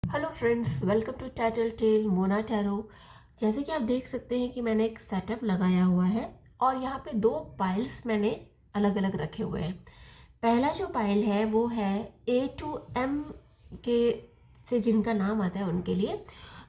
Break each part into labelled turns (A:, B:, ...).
A: Hello friends, welcome to title tale Mona tarot. जैसे कि आप देख सकते हैं कि मैंने एक सेटअप लगाया हुआ है और यहाँ पे दो पाइल्स मैंने अलग अलग रखे हुए हैं। पहला जो पाइल है वो है A to M के से जिनका नाम आता है उनके लिए।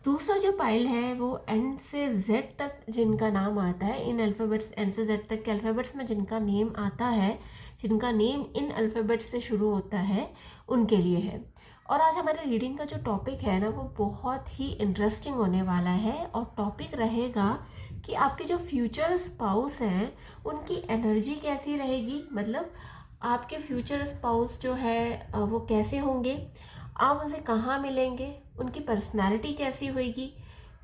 A: दूसरा जो पाइल है वो N से Z तक जिनका नाम आता है, इन अल्फ़ाबेट्स N से Z तक के अल्फ़ाबेट्स में जिनका नेम आता है, जिनका नेम इन अल्फ़ाबेट्स से शुरू होता है, उनके लिए है। और आज हमारे रीडिंग का जो टॉपिक है ना वो बहुत ही इंटरेस्टिंग होने वाला है और टॉपिक रहेगा कि आपके जो फ्यूचर स्पाउस हैं उनकी एनर्जी कैसी रहेगी। मतलब आपके फ्यूचर स्पाउस जो है वो कैसे होंगे, आप उनसे कहाँ मिलेंगे, उनकी पर्सनैलिटी कैसी होगी,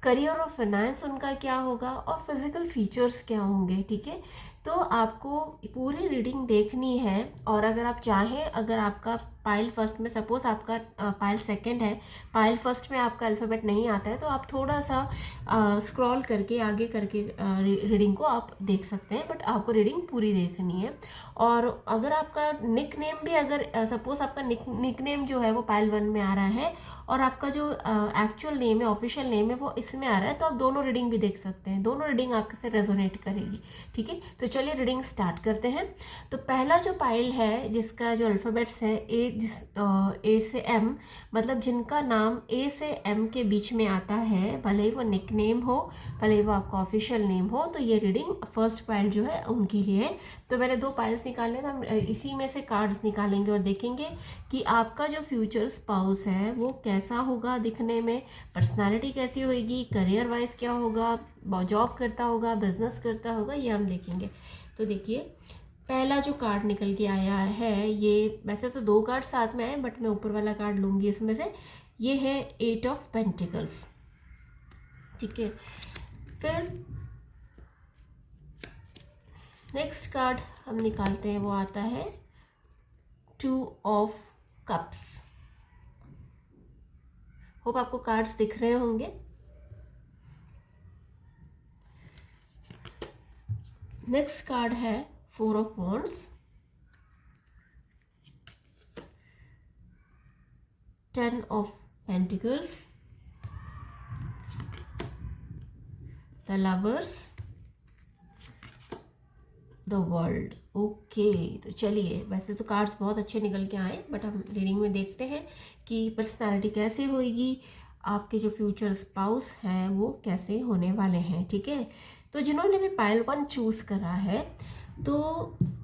A: करियर और फाइनेंस उनका क्या होगा और फिज़िकल फीचर्स क्या होंगे। ठीक है, तो आपको पूरी रीडिंग देखनी है। और अगर आप चाहें, अगर आपका पाइल फर्स्ट में, सपोज आपका पाइल सेकंड है, पाइल फर्स्ट में आपका अल्फ़ाबेट नहीं आता है, तो आप थोड़ा सा स्क्रॉल करके आगे करके रीडिंग को आप देख सकते हैं, बट आपको रीडिंग पूरी देखनी है। और अगर आपका निक नेम भी, अगर सपोज आपका निक नेम जो है वो पाइल वन में आ रहा है और आपका जो एक्चुअल नेम है, ऑफिशियल नेम है, वो इसमें आ रहा है, तो आप दोनों रीडिंग भी देख सकते हैं। दोनों रीडिंग आपके से रेजोनेट करेगी। ठीक है, तो चलिए रीडिंग स्टार्ट करते हैं। तो पहला जो पाइल है जिसका जो अल्फ़ाबेट्स है ए से एम, मतलब जिनका नाम ए से एम के बीच में आता है, भले ही वो निक नेम हो, भले ही वो आपका ऑफिशियल नेम हो, तो ये रीडिंग फर्स्ट पाइल जो है उनके लिए। तो मैंने दो पाइल्स निकाले, तो हम इसी में से कार्ड्स निकालेंगे और देखेंगे कि आपका जो फ्यूचर स्पाउस है वो कैसा होगा दिखने में, पर्सनालिटी कैसी होगी, करियर वाइज क्या होगा, जॉब करता होगा, बिजनेस करता होगा, ये हम देखेंगे। तो देखिए, पहला जो कार्ड निकल के आया है, ये वैसे तो दो कार्ड साथ में आए, बट मैं ऊपर वाला कार्ड लूँगी इसमें से। ये है 8 ऑफ पेंटिकल्स। ठीक है, फिर नेक्स्ट कार्ड हम निकालते हैं, वो आता है 2 ऑफ कप्स। होप आपको कार्ड्स दिख रहे होंगे। नेक्स्ट कार्ड है 4 of wands, 10 of pentacles, the lovers, the world. Okay, तो चलिए, वैसे तो कार्ड्स बहुत अच्छे निकल के आए, बट हम रीडिंग में देखते हैं कि पर्सनालिटी कैसे होएगी, आपके जो फ्यूचर स्पाउस हैं वो कैसे होने वाले हैं। ठीक है, तो जिन्होंने भी पाइल वन चूज़ करा है, तो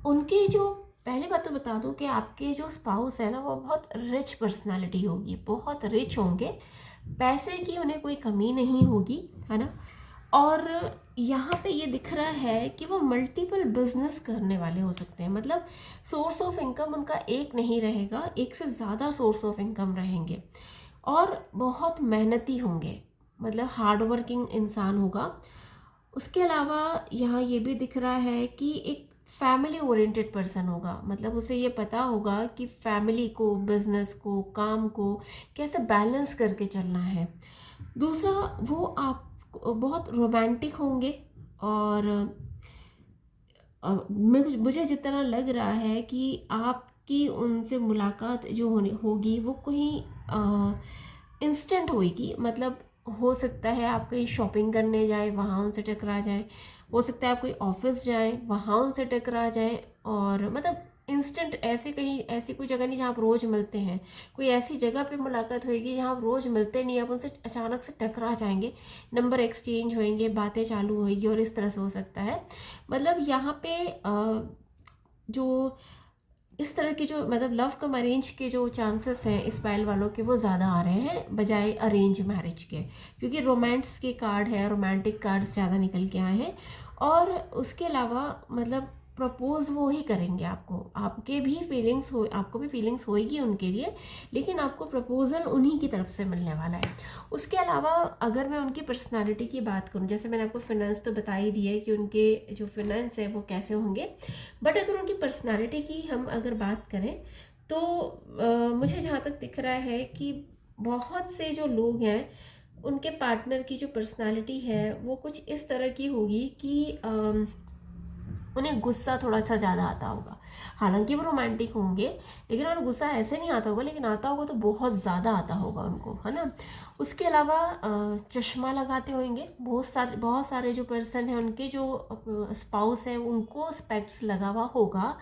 A: उनके जो, पहले बात तो बता दूं कि आपके जो स्पाउस है ना वो बहुत रिच पर्सनालिटी होगी, बहुत रिच होंगे, पैसे की उन्हें कोई कमी नहीं होगी, है ना। और यहाँ पे ये दिख रहा है कि वो मल्टीपल बिजनेस करने वाले हो सकते हैं। मतलब सोर्स ऑफ इनकम उनका एक नहीं रहेगा, एक से ज़्यादा सोर्स ऑफ इनकम रहेंगे और बहुत मेहनती होंगे, मतलब हार्ड वर्किंग इंसान होगा। उसके अलावा यहाँ ये भी दिख रहा है कि एक फैमिली ओरिएंटेड पर्सन होगा, मतलब उसे ये पता होगा कि फैमिली को, बिजनेस को, काम को कैसे बैलेंस करके चलना है। दूसरा, वो आप बहुत रोमांटिक होंगे और मुझे जितना लग रहा है कि आपकी उनसे मुलाकात जो होने होगी वो कहीं इंस्टेंट होगी। मतलब हो सकता है आप कहीं शॉपिंग करने जाए, वहाँ उनसे टकरा जाए, हो सकता है आप कोई ऑफिस जाए, वहाँ उनसे टकरा जाए, और मतलब इंस्टेंट, ऐसे कहीं ऐसी कोई जगह नहीं जहाँ आप रोज़ मिलते हैं, कोई ऐसी जगह पे मुलाकात होगी जहाँ आप रोज़ मिलते नहीं, आप उनसे अचानक से टकरा जाएंगे, नंबर एक्सचेंज होएंगे, बातें चालू होएगी और इस तरह से हो सकता है। मतलब यहाँ पे जो इस तरह की जो, मतलब लव कम अरेंज के जो चांसेस हैं इस पाइल वालों के, वो ज़्यादा आ रहे हैं बजाय अरेंज मैरिज के, क्योंकि रोमांस के कार्ड है, रोमांटिक कार्ड्स ज़्यादा निकल के आए हैं। और उसके अलावा मतलब प्रपोज वो ही करेंगे आपको, आपके भी फीलिंग्स हो, आपको भी फीलिंग्स होएगी उनके लिए, लेकिन आपको प्रपोजल उन्हीं की तरफ से मिलने वाला है। उसके अलावा अगर मैं उनकी पर्सनालिटी की बात करूं, जैसे मैंने आपको फिनेंस तो बता ही दिया है कि उनके जो फिनेंस है वो कैसे होंगे, बट अगर उनकी पर्सनालिटी की हम अगर बात करें, तो मुझे जहाँ तक दिख रहा है कि बहुत से जो लोग हैं उनके पार्टनर की जो पर्सनालिटी है वो कुछ इस तरह की होगी कि उन्हें गुस्सा थोड़ा सा ज़्यादा आता होगा। हालांकि वो रोमांटिक होंगे, लेकिन उन्हें गुस्सा ऐसे नहीं आता होगा, लेकिन आता होगा तो बहुत ज़्यादा आता होगा उनको, है ना। उसके अलावा चश्मा लगाते होंगे। बहुत सारे जो पर्सन हैं उनके जो स्पाउस है उनको स्पेक्ट्स लगा हुआ होगा।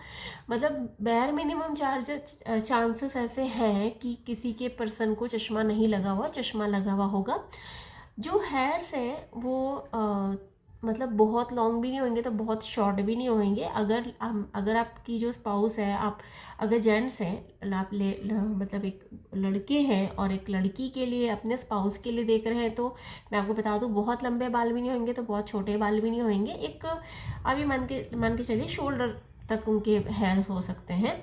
A: मतलब बेयर मिनिमम चांसेस ऐसे हैं कि किसी के पर्सन को चश्मा नहीं लगा हुआ, चश्मा लगा हुआ होगा। जो हेयर्स हैं वो मतलब बहुत लॉन्ग भी नहीं होंगे तो बहुत शॉर्ट भी नहीं होंगे। अगर आपकी जो स्पाउस है, आप अगर जेंट्स हैं, आप मतलब एक लड़के हैं और एक लड़की के लिए अपने स्पाउस के लिए देख रहे हैं, तो मैं आपको बता दूं बहुत लंबे बाल भी नहीं होंगे तो बहुत छोटे बाल भी नहीं होंगे। एक अभी मान के चलिए शोल्डर तक उनके हेयर्स हो सकते हैं।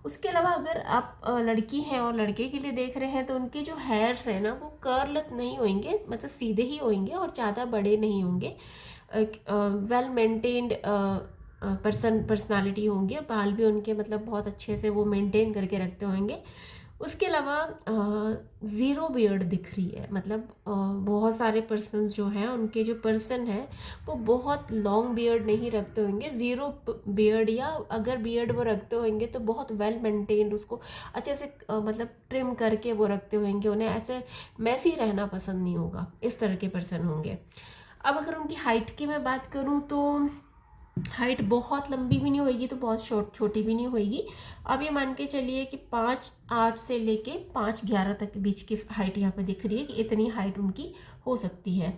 A: उसके अलावा अगर आप लड़की हैं और लड़के के लिए देख रहे हैं तो उनके जो हेयर्स हैं ना वो कर्ल नहीं होंगे, मतलब सीधे ही होंगे और ज़्यादा बड़े नहीं होंगे। वेल मेंटेन्ड पर्सनालिटी होंगे, बाल भी उनके मतलब बहुत अच्छे से वो मेंटेन करके रखते होंगे। उसके अलावा ज़ीरो बियर्ड दिख रही है, मतलब बहुत सारे पर्सन्स जो हैं उनके जो पर्सन हैं वो बहुत लॉन्ग बियर्ड नहीं रखते होंगे, ज़ीरो बियर्ड, या अगर बियर्ड वो रखते होंगे तो बहुत वेल मेंटेन्ड, उसको अच्छे से मतलब ट्रिम करके वो रखते होंगे। उन्हें ऐसे मैसी रहना पसंद नहीं होगा, इस तरह के पर्सन होंगे। अब अगर उनकी हाइट की मैं बात करूँ तो हाइट बहुत लंबी भी नहीं होगी तो बहुत छोटी भी नहीं होगी। अब ये मान के चलिए कि 5'8" से लेके 5'11" तक के बीच की हाइट यहाँ पे दिख रही है कि इतनी हाइट उनकी हो सकती है।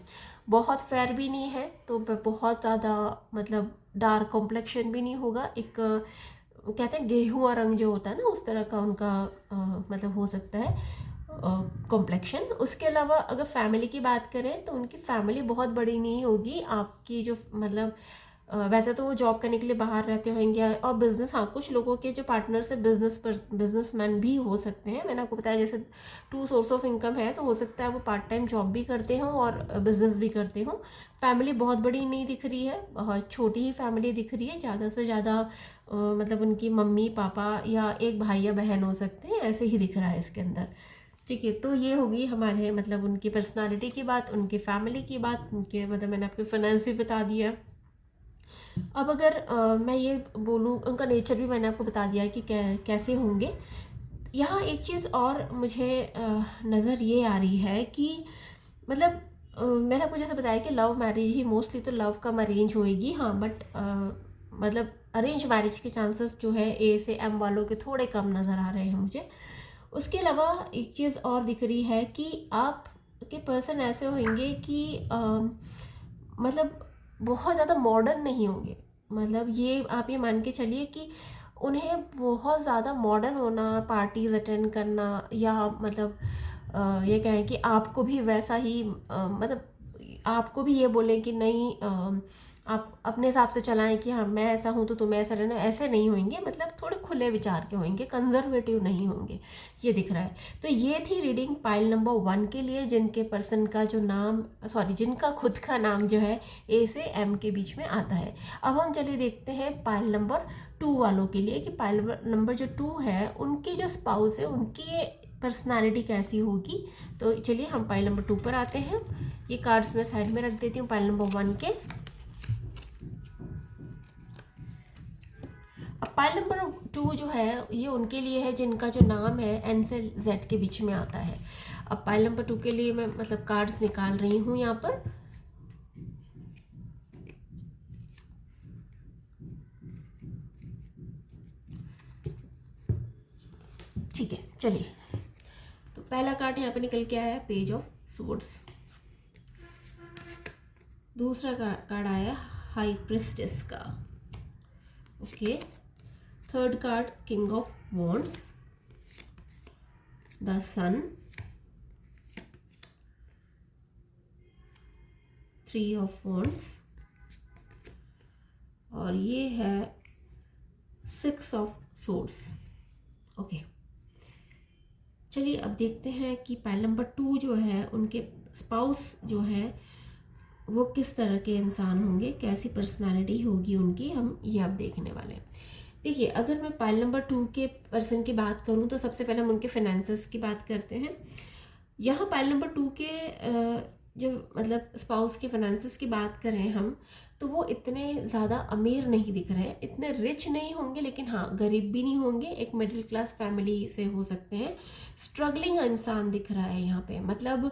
A: बहुत फेयर भी नहीं है तो बहुत ज़्यादा मतलब डार्क कॉम्प्लेक्शन भी नहीं होगा। एक कहते हैं गेहुआ रंग जो होता है ना, उस तरह का उनका मतलब हो सकता है कॉम्प्लेक्शन। उसके अलावा अगर फैमिली की बात करें तो उनकी फैमिली बहुत बड़ी नहीं होगी। आपकी जो मतलब वैसे तो वो जॉब करने के लिए बाहर रहते होंगे और बिजनेस, हाँ कुछ लोगों के जो पार्टनर से बिजनेसमैन भी हो सकते हैं। मैंने आपको बताया जैसे 2 सोर्स ऑफ इनकम है तो हो सकता है वो पार्ट टाइम जॉब भी करते हों और बिजनेस भी करते हों। फैमिली बहुत बड़ी नहीं दिख रही है, बहुत छोटी ही फैमिली दिख रही है। ज़्यादा से ज़्यादा मतलब उनकी मम्मी पापा या एक भाई या बहन हो सकते हैं, ऐसे ही दिख रहा है इसके अंदर। ठीक है, तो ये होगी हमारे मतलब उनकी पर्सनालिटी की बात, उनकी फैमिली की बात, उनके मतलब मैंने आपको फाइनेंस भी बता दिया। अब अगर मैं ये बोलूँ, उनका नेचर भी मैंने आपको बता दिया है कि कैसे होंगे। यहाँ एक चीज़ और मुझे नज़र ये आ रही है कि मतलब मैंने आपको जैसे बताया कि लव मैरिज ही मोस्टली, तो लव कम अरेंज होएगी, हाँ बट मतलब अरेंज मैरिज के चांसेस जो है ए से एम वालों के थोड़े कम नज़र आ रहे हैं मुझे। उसके अलावा एक चीज़ और दिख रही है कि आप के पर्सन ऐसे होंगे कि मतलब बहुत ज़्यादा मॉडर्न नहीं होंगे। मतलब ये आप ये मान के चलिए कि उन्हें बहुत ज़्यादा मॉडर्न होना, पार्टीज अटेंड करना, या मतलब ये कहें कि आपको भी वैसा ही मतलब आपको भी ये बोले कि नहीं आप अपने हिसाब से चलाएं कि हाँ मैं ऐसा हूँ तो तुम्हें ऐसा रहना, ऐसे नहीं होंगे। मतलब थोड़े खुले विचार के होंगे, कंजर्वेटिव नहीं होंगे, ये दिख रहा है। तो ये थी रीडिंग पाइल नंबर 1 के लिए, जिनके पर्सन का जो नाम जिनका खुद का नाम जो है ए से एम के बीच में आता है। अब हम चलिए देखते हैं पाइल नंबर 2 वालों के लिए कि पाइल नंबर जो 2 है उनके जो स्पाउस है उनकी पर्सनालिटी कैसी होगी। तो चलिए हम पाइल नंबर 2 पर आते हैं। ये कार्ड्स मैं साइड में रख देती हूँ पाइल नंबर 1 के। अब पाइल नंबर 2 जो है ये उनके लिए है जिनका जो नाम है एन से जेड के बीच में आता है। अब पाइल नंबर 2 के लिए मैं मतलब कार्ड्स निकाल रही हूँ यहाँ पर। ठीक है, चलिए तो पहला कार्ड यहाँ पे निकल के आया पेज ऑफ स्वॉर्ड्स। दूसरा कार्ड आया हाई प्रिस्टेस का। Okay, third card king of wands, the sun, 3 of wands, और ये है 6 ऑफ सोर्ड्स। ओके, चलिए अब देखते हैं कि पाइल नंबर 2 जो है उनके स्पाउस जो है वो किस तरह के इंसान होंगे, कैसी पर्सनालिटी होगी उनकी, हम ये अब देखने वाले हैं। देखिए, अगर मैं पाइल नंबर 2 के पर्सन की बात करूं तो सबसे पहले हम उनके फाइनेंसेस की बात करते हैं। यहाँ पाइल नंबर 2 के जो मतलब स्पाउस के फाइनेंसेस की बात करें हम, तो वो इतने ज़्यादा अमीर नहीं दिख रहे हैं, इतने रिच नहीं होंगे, लेकिन हाँ गरीब भी नहीं होंगे, एक मिडिल क्लास फैमिली से हो सकते हैं। स्ट्रगलिंग इंसान दिख रहा है यहाँ पे, मतलब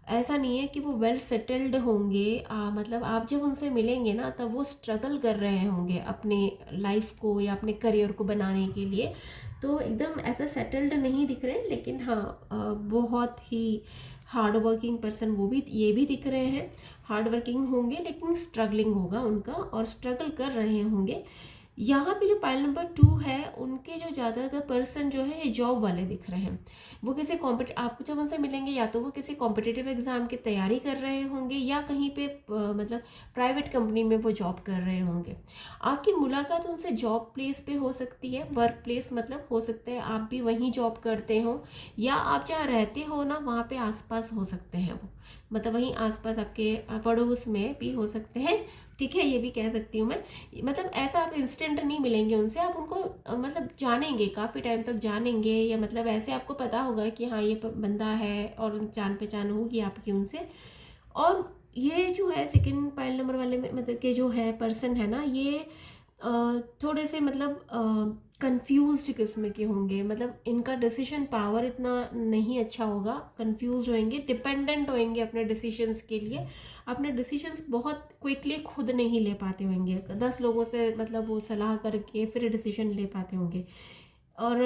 A: ऐसा नहीं है कि वो वेल सेटल्ड होंगे। मतलब आप जब उनसे मिलेंगे ना, तब वो स्ट्रगल कर रहे होंगे अपने लाइफ को या अपने करियर को बनाने के लिए। तो एकदम ऐसा सेटल्ड नहीं दिख रहे, लेकिन हाँ बहुत ही हार्ड वर्किंग पर्सन वो भी, ये भी दिख रहे हैं। हार्ड वर्किंग होंगे लेकिन स्ट्रगलिंग होगा उनका, और स्ट्रगल कर रहे होंगे। यहाँ पे जो पाइल नंबर 2 है, उनके जो ज़्यादातर पर्सन जो है ये जॉब वाले दिख रहे हैं। वो किसी आपको जब उनसे मिलेंगे, या तो वो किसी कॉम्पिटिटिव एग्जाम की तैयारी कर रहे होंगे, या कहीं पे मतलब प्राइवेट कंपनी में वो जॉब कर रहे होंगे। आपकी मुलाकात उनसे जॉब प्लेस पे हो सकती है, वर्क प्लेस मतलब हो सकता है आप भी वहीं जॉब करते हो, या आप जहाँ रहते हो ना वहाँ पे आसपास हो सकते हैं वो, मतलब वहीं आसपास आपके पड़ोस में भी हो सकते हैं। ठीक है, ये भी कह सकती हूँ मैं। मतलब ऐसा आप इंस्टेंट नहीं मिलेंगे उनसे, आप उनको मतलब जानेंगे, काफ़ी टाइम तक जानेंगे, या मतलब ऐसे आपको पता होगा कि हाँ ये बंदा है, और जान पहचान होगी आपकी उनसे। और ये जो है सेकंड पाइल नंबर वाले में, मतलब के जो है पर्सन है ना, ये थोड़े से मतलब कंफ्यूज्ड किस्म के होंगे, मतलब इनका डिसीजन पावर इतना नहीं अच्छा होगा, कंफ्यूज होंगे, डिपेंडेंट होंगे अपने डिसीजंस के लिए। अपने डिसीजंस बहुत क्विकली खुद नहीं ले पाते होंगे, 10 लोगों से मतलब वो सलाह करके फिर डिसीजन ले पाते होंगे। और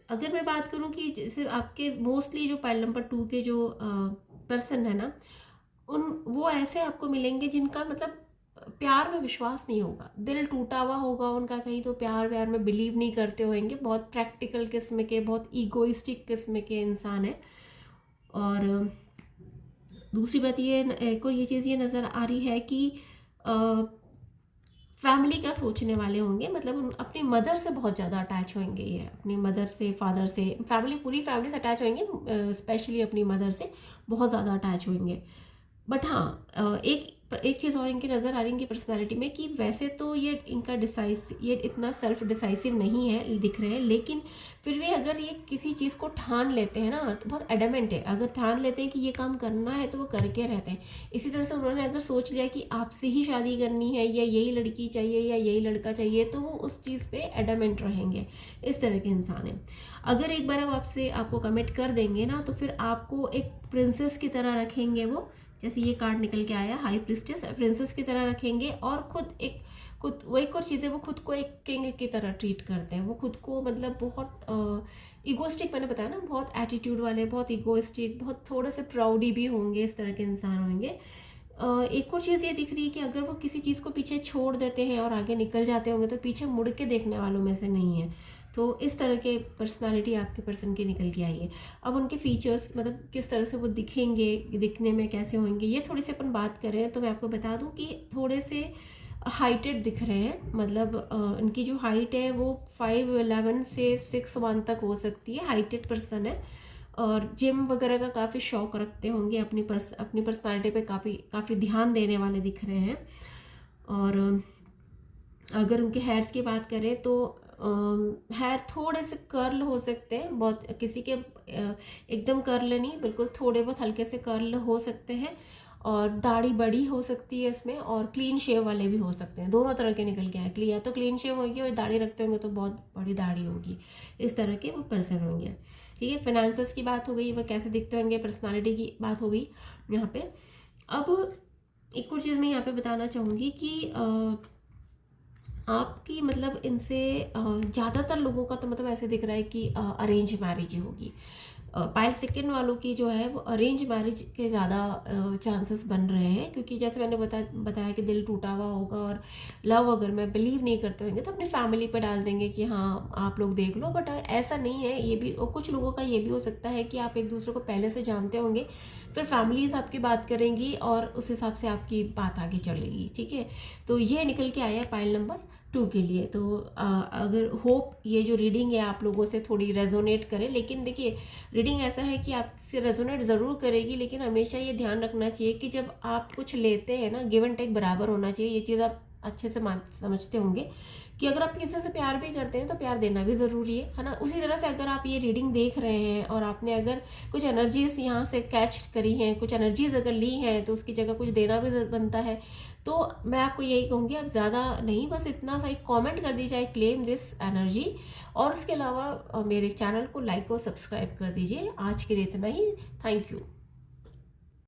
A: अगर मैं बात करूं कि जैसे आपके मोस्टली जो पाइल नंबर 2 के जो पर्सन है ना, वो ऐसे आपको मिलेंगे जिनका मतलब प्यार में विश्वास नहीं होगा, दिल टूटा हुआ होगा उनका, कहीं तो प्यार व्यार में बिलीव नहीं करते होंगे, बहुत प्रैक्टिकल किस्म के, बहुत ईगोइस्टिक किस्म के इंसान है। और दूसरी बात ये, एक और ये चीज़ ये नज़र आ रही है कि फैमिली का सोचने वाले होंगे, मतलब अपनी मदर से बहुत ज़्यादा अटैच होंगे, ये अपनी मदर से, फादर से, फैमिली, पूरी फैमिली से अटैच होंगे, स्पेशली अपनी मदर से बहुत ज़्यादा अटैच होंगे। बट हाँ एक चीज़ और इनकी नज़र आ रही है इनकी पर्सनालिटी में, कि वैसे तो ये इनका ये इतना सेल्फ डिसाइसिव नहीं है दिख रहे हैं, लेकिन फिर भी अगर ये किसी चीज़ को ठान लेते हैं ना, तो बहुत एडमेंट है, अगर ठान लेते हैं कि ये काम करना है तो वो करके रहते हैं। इसी तरह से उन्होंने अगर सोच लिया कि आपसे ही शादी करनी है, या यही लड़की चाहिए या यही लड़का चाहिए, तो वो उस चीज़ पे एडमेंट रहेंगे। इस तरह के इंसान हैं। अगर एक बार आपको कमिट कर देंगे ना, तो फिर आपको एक प्रिंसेस की तरह रखेंगे वो, जैसे ये कार्ड निकल के आया हाई प्रिस्टेस, प्रिंसेस की तरह रखेंगे, और खुद वो एक और चीज़ है, वो खुद को एक किंग की तरह ट्रीट करते हैं। वो खुद को मतलब बहुत इगोस्टिक, मैंने बताया ना, बहुत एटीट्यूड वाले, बहुत इगोस्टिक, बहुत थोड़े से प्राउडी भी होंगे, इस तरह के इंसान होंगे। एक और चीज़ ये दिख रही है कि अगर वो किसी चीज़ को पीछे छोड़ देते हैं और आगे निकल जाते होंगे, तो पीछे मुड़ के देखने वालों में से नहीं है। तो इस तरह के पर्सनालिटी आपके पर्सन की निकल के आई है। अब उनके फीचर्स, मतलब किस तरह से वो दिखेंगे, दिखने में कैसे होंगे, ये थोड़ी सी अपन बात करें तो मैं आपको बता दूं कि थोड़े से हाइटेड दिख रहे हैं, मतलब इनकी जो हाइट है वो 5'11" से 6'1" तक हो सकती है, हाइटेड पर्सन है। और जिम वगैरह का काफ़ी शौक रखते होंगे, अपनी पर्सनालिटी पे काफ़ी ध्यान देने वाले दिख रहे हैं। और अगर उनके हेयर्स की बात करें तो हेयर थोड़े से कर्ल हो सकते हैं, बहुत किसी के एकदम कर्ल नहीं, बिल्कुल थोड़े बहुत हल्के से कर्ल हो सकते हैं। और दाढ़ी बड़ी हो सकती है इसमें, और क्लीन शेव वाले भी हो सकते हैं, दोनों तरह के निकल के आए, या तो क्लीन शेव होगी और दाढ़ी रखते होंगे तो बहुत बड़ी दाढ़ी होगी, इस तरह के वो पर्सन होंगे। ठीक है, फाइनेंसेस की बात हो गई, वो कैसे दिखते होंगे, पर्सनालिटी की बात हो गई यहाँ पे। अब एक और चीज़ मैं यहाँ पे बताना चाहूँगी कि आपकी मतलब इनसे ज़्यादातर लोगों का तो मतलब ऐसे दिख रहा है कि अरेंज मैरिज होगी। पाइल सेकंड वालों की जो है वो अरेंज मैरिज के ज़्यादा चांसेस बन रहे हैं, क्योंकि जैसे मैंने बताया कि दिल टूटा हुआ होगा, और लव अगर मैं बिलीव नहीं करते होंगे तो अपनी फैमिली पे डाल देंगे कि हाँ आप लोग देख लो। बट ऐसा नहीं है, ये भी, और कुछ लोगों का ये भी हो सकता है कि आप एक दूसरे को पहले से जानते होंगे, फिर फैमिलीज आपकी बात करेंगी और उस हिसाब से आपकी बात आगे चलेगी। ठीक है, तो ये निकल के आया है पाइल नंबर 2 के लिए। तो अगर होप ये जो रीडिंग है आप लोगों से थोड़ी रेजोनेट करे, लेकिन देखिए रीडिंग ऐसा है कि आपसे रेजोनेट ज़रूर करेगी, लेकिन हमेशा ये ध्यान रखना चाहिए कि जब आप कुछ लेते हैं ना, गिव एंड टेक बराबर होना चाहिए। ये चीज़ आप अच्छे से समझते होंगे कि अगर आप किसी से प्यार भी करते हैं तो प्यार देना भी ज़रूरी है ना। उसी तरह से अगर आप ये रीडिंग देख रहे हैं और आपने अगर कुछ एनर्जीज यहाँ से कैच करी हैं, कुछ एनर्जीज अगर ली हैं, तो उसकी जगह कुछ देना भी बनता है। तो मैं आपको यही कहूँगी, आप ज़्यादा नहीं, बस इतना सा एक कॉमेंट कर दीजिए, आई क्लेम दिस एनर्जी। और उसके अलावा मेरे चैनल को लाइक और सब्सक्राइब कर दीजिए। आज के लिए इतना ही। Thank you.